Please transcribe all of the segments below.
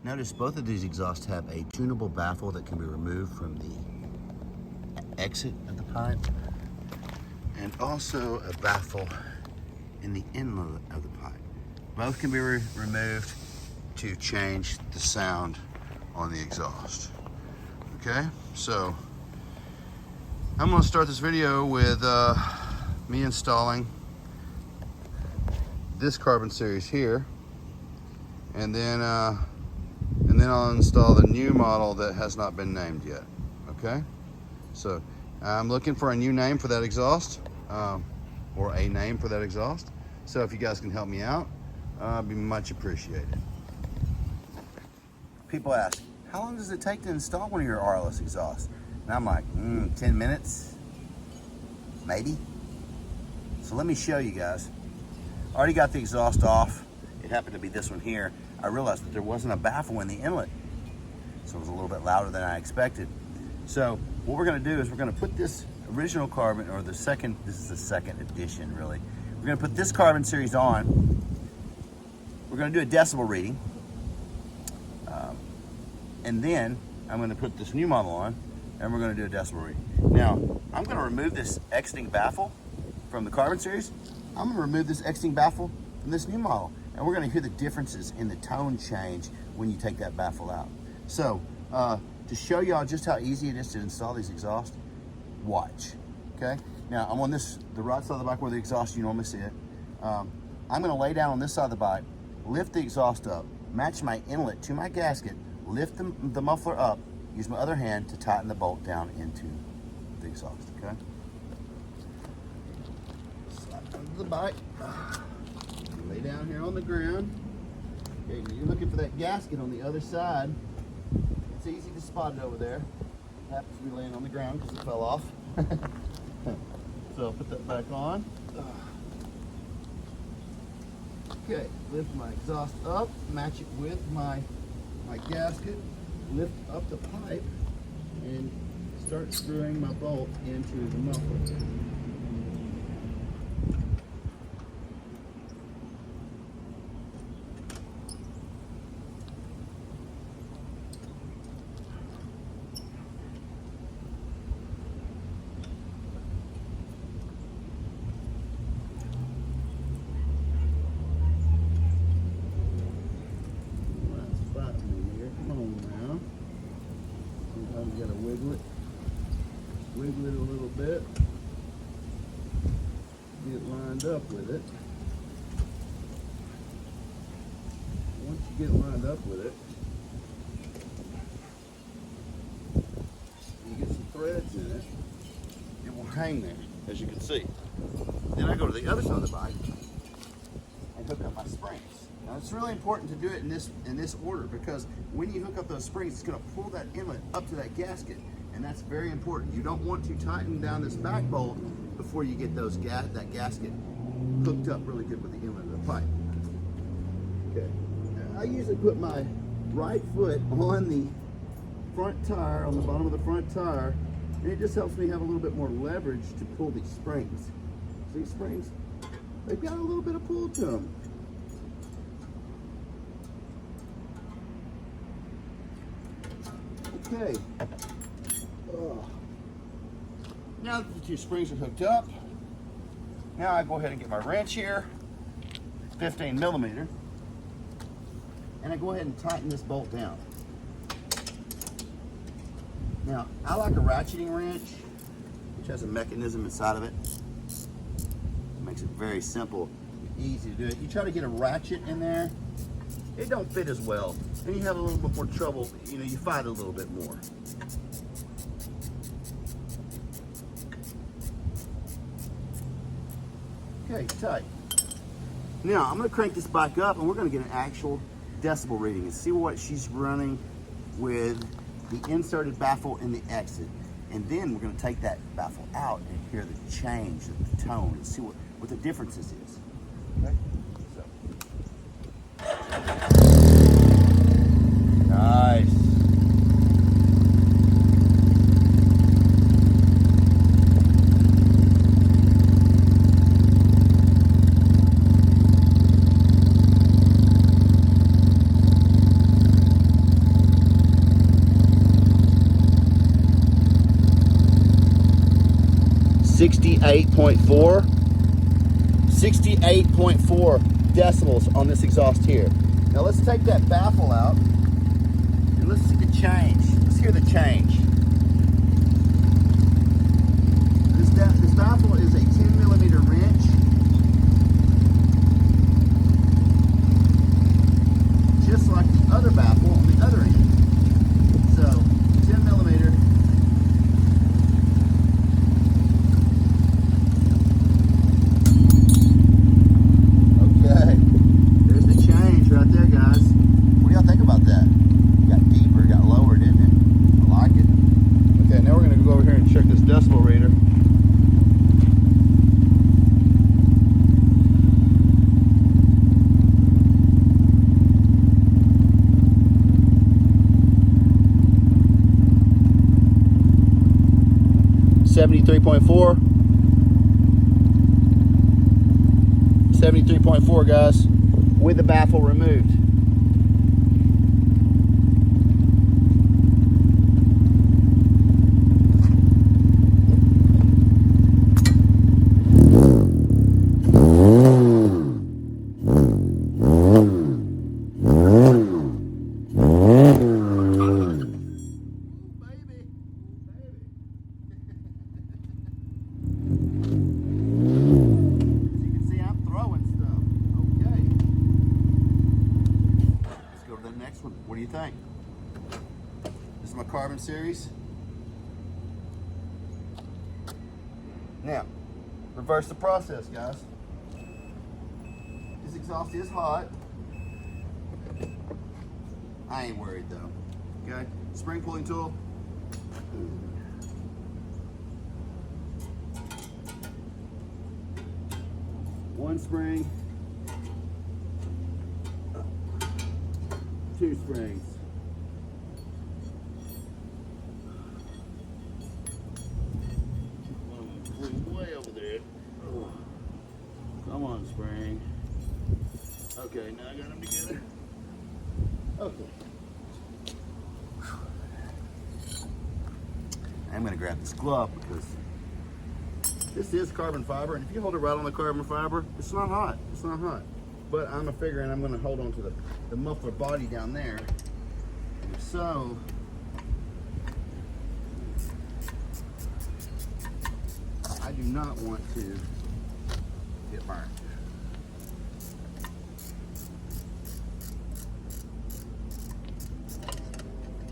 Notice both of these exhausts have a tunable baffle that can be removed from the exit of the pipe, and also a baffle in the inlet of the pipe. Both can be removed to change the sound on the exhaust. Okay, so I'm going to start this video with me installing this carbon series here, and then I'll install the new model that has not been named yet. Okay, so I'm looking for a new name for that exhaust, or a name for that exhaust. So if you guys can help me out, be much appreciated. People ask, how long does it take to install one of your RLS exhausts? And I'm like, 10 minutes, maybe. So let me show you guys. I already got the exhaust off. It happened to be this one here. I realized that there wasn't a baffle in the inlet, so it was a little bit louder than I expected. So what we're gonna do is we're gonna put this original carbon, or this is the second edition really. We're gonna put this carbon series on. We're gonna do a decibel reading. And then I'm gonna put this new model on, and we're gonna do a decibel reading. Now, I'm gonna remove this exiting baffle from the carbon series. I'm gonna remove this exiting baffle from this new model, and we're gonna hear the differences in the tone change when you take that baffle out. So, to show y'all just how easy it is to install these exhausts, watch, okay? Now, I'm on the right side of the bike where the exhaust, you normally see it. I'm gonna lay down on this side of the bike, lift the exhaust up, match my inlet to my gasket, lift the muffler up, use my other hand to tighten the bolt down into the exhaust, okay? Slide under the bike, lay down here on the ground. Okay, you're looking for that gasket on the other side. It's easy to spot it over there. It happens to be laying on the ground because it fell off. So I'll put that back on. Okay, lift my exhaust up, match it with my gasket, lift up the pipe, and start screwing my bolt into the muffler. You gotta wiggle it a little bit, get lined up with it. Once you get lined up with it, you get some threads in it, it will hang there, as you can see. Then I go to the other side of the bike and hook up my springs. Now it's really important to do it in this order, because when you hook up those springs, it's going to pull that inlet up to that gasket, and that's very important. You don't want to tighten down this back bolt before you get that gasket hooked up really good with the inlet of the pipe. Okay. Now, I usually put my right foot on the front tire, on the bottom of the front tire, and it just helps me have a little bit more leverage to pull these springs. So these springs, they've got a little bit of pull to them. Okay. Now that the two springs are hooked up, now I go ahead and get my wrench here, 15 millimeter, and I go ahead and tighten this bolt down. Now, I like a ratcheting wrench, which has a mechanism inside of it. It makes it very simple, easy to do it. You try to get a ratchet in there, it don't fit as well, and you have a little bit more trouble, you fight a little bit more. Okay, tight. Now, I'm gonna crank this bike up, and we're gonna get an actual decibel reading and see what she's running with the inserted baffle in the exit. And then we're gonna take that baffle out and hear the change of the tone and see what the differences is. Okay? Nice. 68.4. 68.4 decibels on this exhaust here. Now let's take that baffle out and let's see the change. Let's hear the change. This baffle is a 10mm wrench. Just like the other baffle on the other end. So 10mm. Okay, there's the change right there, guys. What do y'all think about that? It got deeper, it got lower, didn't it? I like it. Okay, now we're gonna go over here and check this decibel reader. .4 73.4 guys, with the baffle removed. What do you think? This is my carbon series. Now, reverse the process, guys. This exhaust is hot. I ain't worried though. Okay, spring pulling tool. One spring. 2 springs. Way over there. Oh. Come on, spring. Okay, now I got them together. Okay. I'm gonna grab this glove because this is carbon fiber, and if you hold it right on the carbon fiber, it's not hot. It's not hot. But I'm figuring I'm going to hold on to the muffler body down there. So, I do not want to get burned.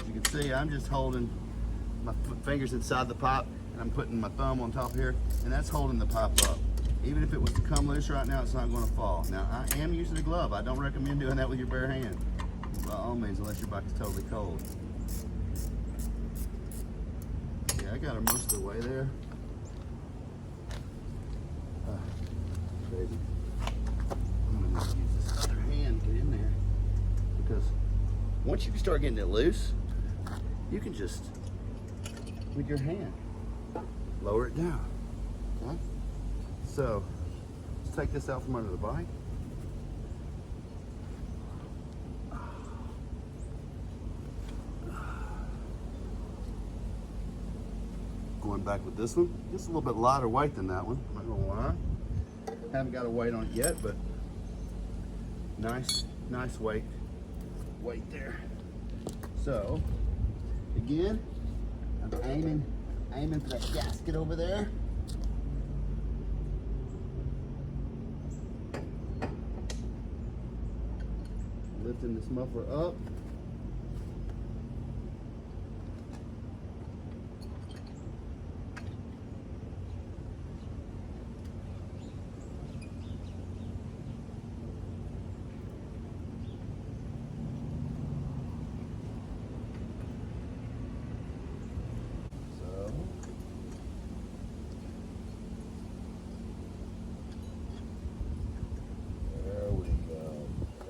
As you can see, I'm just holding my fingers inside the pipe, and I'm putting my thumb on top here, and that's holding the pipe up. Even if it was to come loose right now, it's not going to fall. Now, I am using a glove. I don't recommend doing that with your bare hand. By all means, unless your bike is totally cold. Yeah, I got her most of the way there. Baby. I'm going to use this other hand to get in there. Because once you start getting it loose, you can just, with your hand, lower it down. Okay? So, let's take this out from under the bike. Going back with this one. Just a little bit lighter weight than that one, I'm not gonna lie. Haven't got a weight on it yet, but nice weight there. So, again, I'm aiming for that gasket over there. Lifting this muffler up.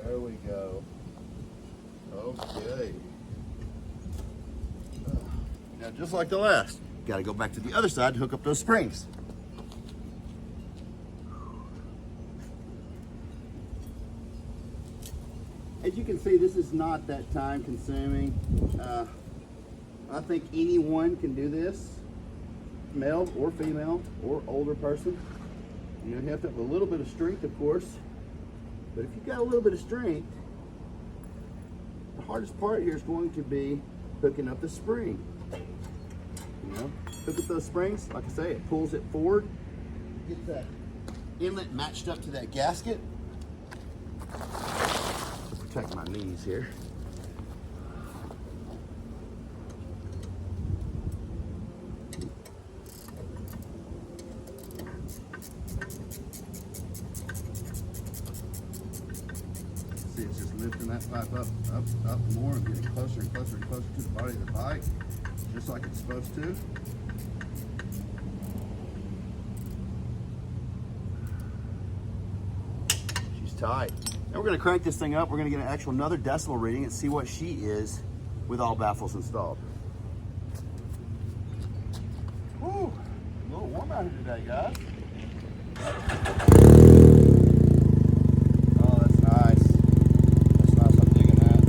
There we go. Okay. Now, just like the last, got to go back to the other side to hook up those springs. As you can see, this is not that time consuming. I think anyone can do this. male or female or older person. You have to have a little bit of strength, of course. But if you've got a little bit of strength, the hardest part here is going to be hooking up the spring. You know, hook up those springs. Like I say, it pulls it forward. Get that inlet matched up to that gasket. To protect my knees here. See, it's just lifting that pipe up more and getting closer and closer and closer to the body of the bike, just like it's supposed to. She's tight. Now we're going to crank this thing up. We're going to get another decibel reading and see what she is with all baffles installed. Woo! A little warm out here today, guys. Oh, that's nice. That's nice. I'm digging that.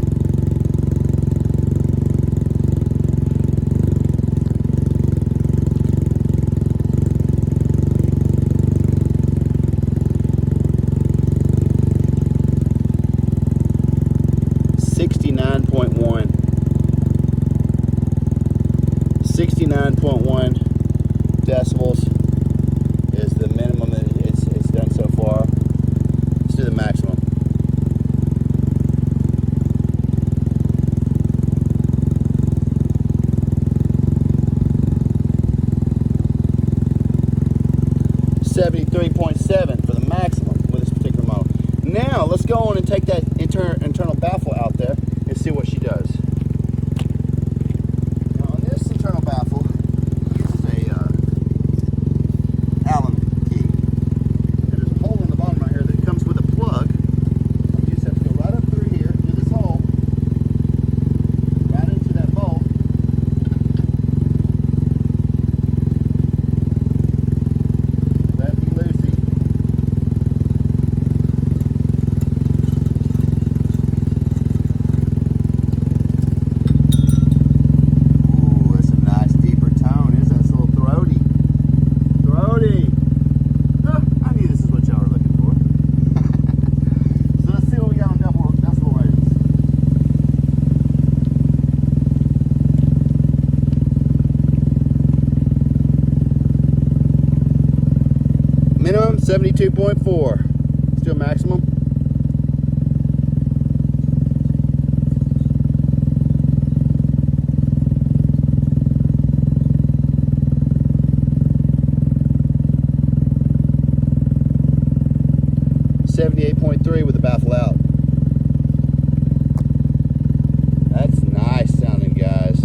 .1 decibels is the minimum that it's done so far. Let's do the maximum. .7 for the maximum with this particular model. Now let's go on and take that internal baffle out there and see what she does. Minimum 72.4. Let's do a maximum. .3 with the baffle out. That's nice sounding, guys.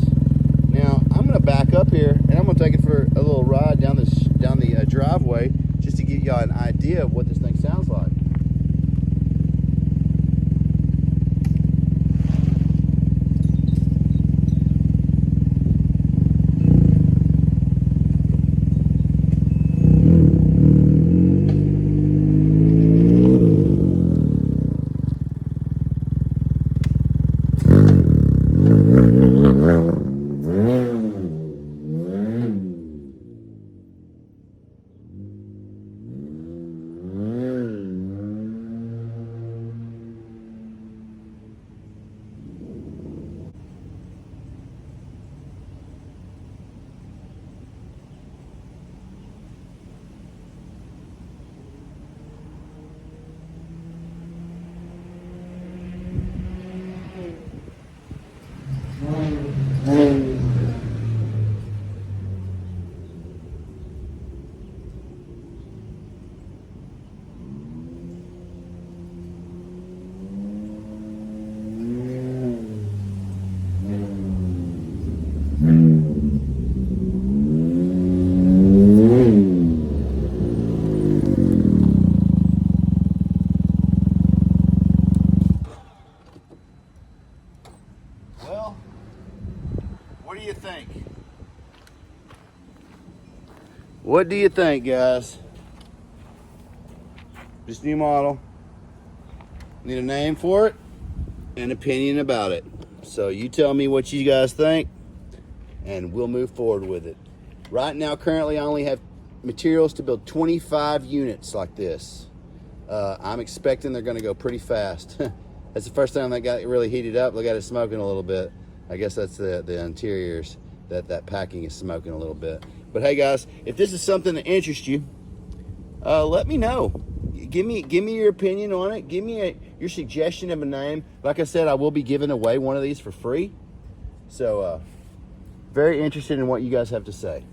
Now I'm going to back up here and I'm going to take it for a little ride down the driveway, just to give y'all an idea of what this thing sounds like. Well, what do you think? What do you think, guys? This new model. Need a name for it, an opinion about it. So you tell me what you guys think, and we'll move forward with it. Right now, currently, I only have materials to build 25 units like this. I'm expecting they're going to go pretty fast. That's the first time that got really heated up. Look at it smoking a little bit. I guess that's the interiors that packing is smoking a little bit. But hey guys, if this is something that interests you, let me know. Give me your opinion on it. Give me your suggestion of a name. Like I said, I will be giving away one of these for free. So very interested in what you guys have to say.